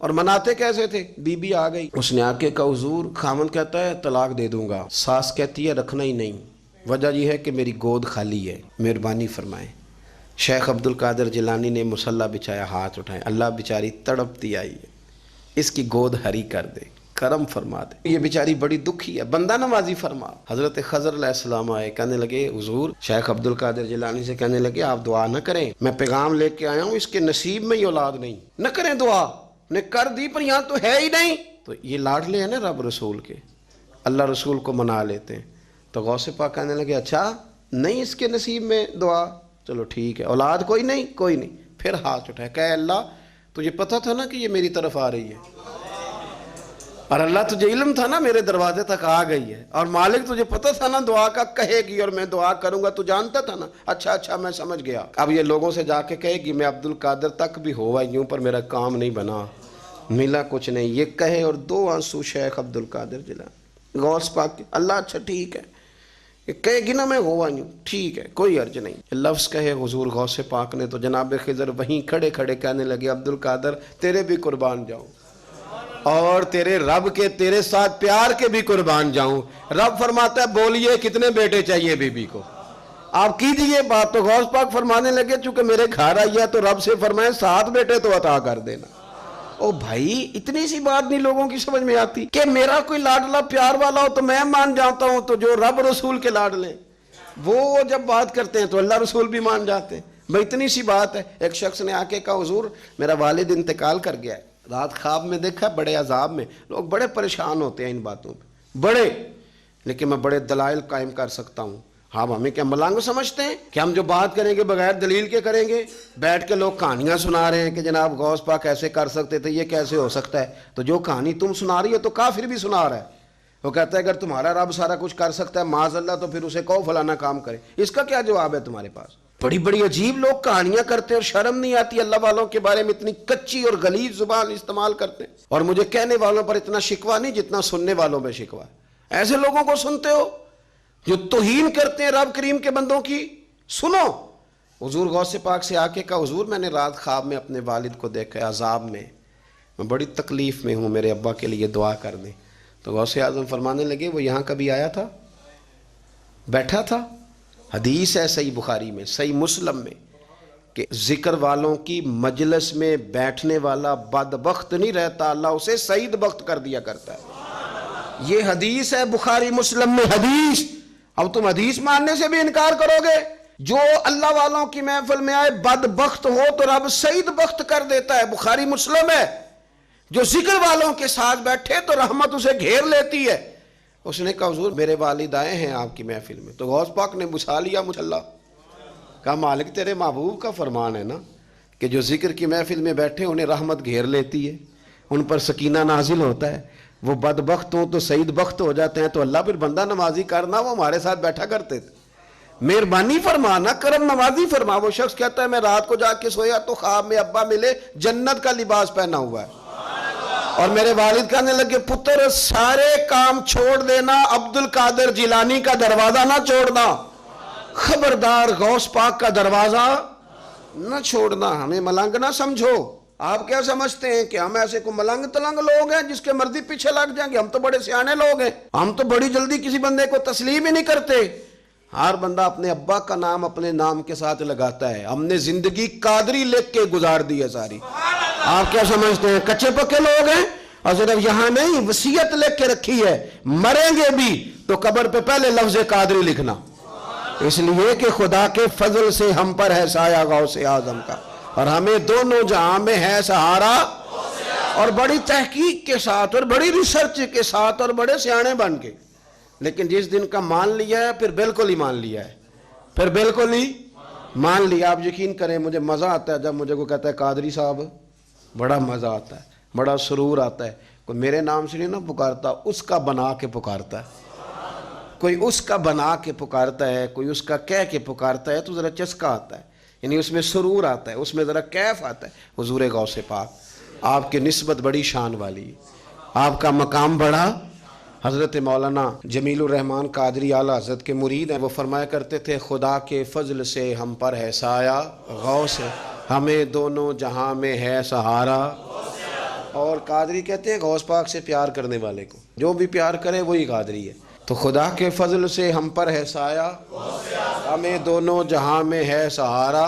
اور مناتے کیسے تھے؟ بی بی آ گئی، اس نے آ کے کہا حضور، خامن کہتا ہے طلاق دے دوں گا، ساس کہتی ہے رکھنا ہی نہیں، وجہ یہ ہے کہ میری گود خالی ہے، مہربانی فرمائیں۔ شیخ عبد القادر جیلانی نے مصلی بچھایا، ہاتھ اٹھائے، اللہ بیچاری تڑپتی آئی ہے، اس کی گود ہری کر دے، کرم فرما دے، یہ بیچاری بڑی دکھی ہے، بندہ نوازی فرما۔ حضرت خضر علیہ السلام آئے، کہنے لگے حضور، شیخ عبد القادر جیلانی سے کہنے لگے آپ دعا نہ کریں، میں پیغام لے کے آیا ہوں، اس کے نصیب میں یہ اولاد نہیں، نہ کریں دعا، نے کر دی پر یہاں تو ہے ہی نہیں۔ تو یہ لاڈلے ہیں نا رب رسول کے، اللہ رسول کو منا لیتے ہیں۔ تو غوث پاک کہنے لگے اچھا نہیں اس کے نصیب میں دعا، چلو ٹھیک ہے، اولاد کوئی نہیں، کوئی نہیں۔ پھر ہاتھ اٹھائے، کہ اللہ تجھے پتہ تھا نا کہ یہ میری طرف آ رہی ہے، اور اللہ تجھے علم تھا نا میرے دروازے تک آ گئی ہے، اور مالک تجھے پتہ تھا نا دعا کا کہے گی اور میں دعا کروں گا، تو جانتا تھا نا۔ اچھا میں سمجھ گیا، اب یہ لوگوں سے جا کے کہے گی میں عبد القادر تک بھی ہوا یوں پر میرا کام نہیں بنا، ملا کچھ نہیں، یہ کہے اور دو آنسو شیخ عبد القادر جیلانی غوث پاک، اللہ اچھا ٹھیک ہے، یہ کہے گی نا میں ہوا یوں، ٹھیک ہے کوئی عرض نہیں، لفظ کہے حضور غوث پاک نے تو جناب خضر وہیں کھڑے کھڑے کہنے لگے عبد القادر تیرے بھی قربان جاؤں، اور تیرے رب کے تیرے ساتھ پیار کے بھی قربان جاؤں۔ رب فرماتا ہے بولیے کتنے بیٹے چاہیے بی بی کو، آپ کیجئے بات۔ تو غوث پاک فرمانے لگے چونکہ میرے گھر آئی ہے تو رب سے فرمائے 7 بیٹے تو عطا کر دینا۔ او بھائی اتنی سی بات نہیں لوگوں کی سمجھ میں آتی کہ میرا کوئی لاڈلا پیار والا ہو تو میں مان جاتا ہوں، تو جو رب رسول کے لاڈلے وہ جب بات کرتے ہیں تو اللہ رسول بھی مان جاتے ہیں۔ بھائی اتنی سی بات ہے۔ ایک شخص نے آ کے کہا حضور میرا والد انتقال کر گیا ہے، رات خواب میں دیکھا بڑے عذاب میں، لوگ بڑے پریشان ہوتے ہیں ان باتوں پہ بڑے، لیکن میں بڑے دلائل قائم کر سکتا ہوں۔ ہاں ہمیں کیا ملنگ سمجھتے ہیں کہ ہم جو بات کریں گے بغیر دلیل کے کریں گے؟ بیٹھ کے لوگ کہانیاں سنا رہے ہیں کہ جناب غوث پاک ایسے کر سکتے تھے، یہ کیسے ہو سکتا ہے؟ تو جو کہانی تم سنا رہی ہو تو کافر بھی سنا رہا ہے، وہ کہتا ہے اگر تمہارا رب سارا کچھ کر سکتا ہے معاذ اللہ تو پھر اسے کہو فلانا کام کرے، اس کا کیا جواب ہے تمہارے پاس؟ بڑی بڑی عجیب لوگ کہانیاں کرتے ہیں اور شرم نہیں آتی اللہ والوں کے بارے میں اتنی کچی اور غلیظ زبان استعمال کرتے ہیں، اور مجھے کہنے والوں پر اتنا شکوہ نہیں جتنا سننے والوں میں شکوہ ہے۔ ایسے لوگوں کو سنتے ہو جو توہین کرتے ہیں رب کریم کے بندوں کی؟ سنو، حضور غوث پاک سے آ کے کہا حضور میں نے رات خواب میں اپنے والد کو دیکھا عذاب میں بڑی تکلیف میں ہوں، میرے ابا کے لیے دعا کر دیں۔ تو غوث اعظم فرمانے لگے وہ یہاں کبھی آیا تھا؟ بیٹھا تھا؟ حدیث ہے صحیح بخاری میں، صحیح مسلم میں، کہ ذکر والوں کی مجلس میں بیٹھنے والا بدبخت نہیں رہتا، اللہ اسے سعید بخت کر دیا کرتا ہے۔ یہ حدیث ہے بخاری مسلم میں، حدیث۔ اب تم حدیث ماننے سے بھی انکار کرو گے؟ جو اللہ والوں کی محفل میں آئے بدبخت ہو تو رب سعید بخت کر دیتا ہے، بخاری مسلم ہے۔ جو ذکر والوں کے ساتھ بیٹھے تو رحمت اسے گھیر لیتی ہے۔ اس نے کہا حضور میرے والد آئے ہیں آپ کی محفل میں، تو غوث پاک نے بچھا لیا مصلی، کہا مالک تیرے محبوب کا فرمان ہے نا کہ جو ذکر کی محفل میں بیٹھے انہیں رحمت گھیر لیتی ہے، ان پر سکینہ نازل ہوتا ہے، وہ بدبخت ہوں تو سعید بخت ہو جاتے ہیں، تو اللہ پھر بندہ نوازی کرنا، وہ ہمارے ساتھ بیٹھا کرتے تھے، مہربانی فرمانا، کرم نوازی فرما۔ وہ شخص کہتا ہے میں رات کو جا کے سویا تو خواب میں ابا ملے جنت کا لباس پہنا ہوا ہے، اور میرے والد کہنے لگے پتر سارے کام چھوڑ دینا، عبد القادر جیلانی کا دروازہ نہ چھوڑنا، خبردار غوث پاک کا دروازہ نہ چھوڑنا، ہمیں ملنگ نہ سمجھو۔ آپ کیا سمجھتے ہیں کہ ہم ایسے کو ملنگ تلنگ لوگ ہیں جس کے مرضی پیچھے لگ جائیں گے؟ ہم تو بڑے سیانے لوگ ہیں، ہم تو بڑی جلدی کسی بندے کو تسلیم ہی نہیں کرتے۔ ہر بندہ اپنے ابا کا نام اپنے نام کے ساتھ لگاتا ہے، ہم نے زندگی قادری لکھ کے گزار دی ہے ساری۔ آپ کیا سمجھتے ہیں کچے پکے لوگ ہیں؟ اور صرف یہاں نہیں وصیت لکھ کے رکھی ہے مریں گے بھی تو قبر پہ پہلے لفظ قادری لکھنا، اس لیے کہ خدا کے فضل سے ہم پر ہے سایہ غوث اعظم کا، اور ہمیں دونوں جہاں میں ہے سہارا، اور بڑی تحقیق کے ساتھ اور بڑی ریسرچ کے ساتھ اور بڑے سیانے بن کے۔ لیکن جس دن کا مان لیا ہے پھر بالکل ہی مان لیا ہے، پھر بالکل ہی مان لیا۔ آپ یقین کریں مجھے مزہ آتا ہے جب مجھے کوئی کہتا ہے قادری صاحب، بڑا مزہ آتا ہے، بڑا سرور آتا ہے۔ کوئی میرے نام سے نہیں نہ پکارتا، اس کا بنا کے پکارتا ہے، کوئی اس کا بنا کے پکارتا ہے، کوئی اس کا کہہ کے پکارتا ہے، تو ذرا چسکا آتا ہے، یعنی اس میں سرور آتا ہے، اس میں ذرا کیف آتا ہے۔ حضور غوث پاک آپ کی نسبت بڑی شان والی، آپ کا مقام بڑا۔ حضرت مولانا جمیل الرحمن قادری اعلیٰ حضرت کے مرید ہیں، وہ فرمایا کرتے تھے خدا کے فضل سے ہم پر ہے سایہ غوث، ہمیں دونوں جہاں میں ہے سہارا۔ اور قادری کہتے ہیں غوث پاک سے پیار کرنے والے کو، جو بھی پیار کرے وہی قادری ہے۔ تو خدا کے فضل سے ہم پر ہے سایہ، ہمیں دونوں جہاں میں ہے سہارا،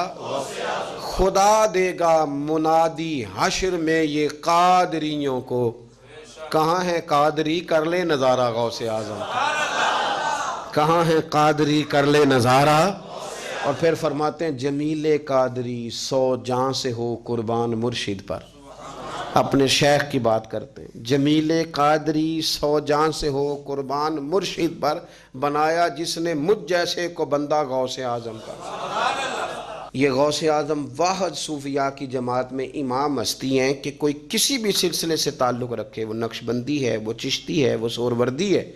خدا دے گا منادی حشر میں یہ قادریوں کو، کہاں ہے قادری کر لے نظارہ غوث اعظم کا، کہاں ہے قادری کر لے نظارہ۔ اور پھر فرماتے ہیں جمیل قادری 100 جاں سے ہو قربان مرشد پر، اپنے شیخ کی بات کرتے ہیں، جمیل قادری 100 جاں سے ہو قربان مرشد پر، بنایا جس نے مجھ جیسے کو بندہ غوث اعظم کا۔ یہ غوث اعظم واحد صوفیاء کی جماعت میں امام ہستی ہیں کہ کوئی کسی بھی سلسلے سے تعلق رکھے، وہ نقشبندی ہے، وہ چشتی ہے، وہ سہروردی ہے،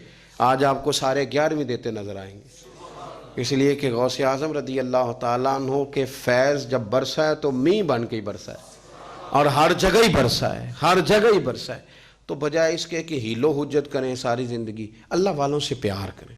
آج آپ کو سارے 11ویں دیتے نظر آئیں گے۔ اس لیے کہ غوث اعظم رضی اللہ تعالیٰ عنہ کے فیض جب برسا ہے تو میںہ بن کے ہی برسا ہے، اور ہر جگہ ہی برسا ہے، ہر جگہ ہی برسا ہے۔ تو بجائے اس کے کہ ہیلو حجت کریں ساری زندگی، اللہ والوں سے پیار کریں۔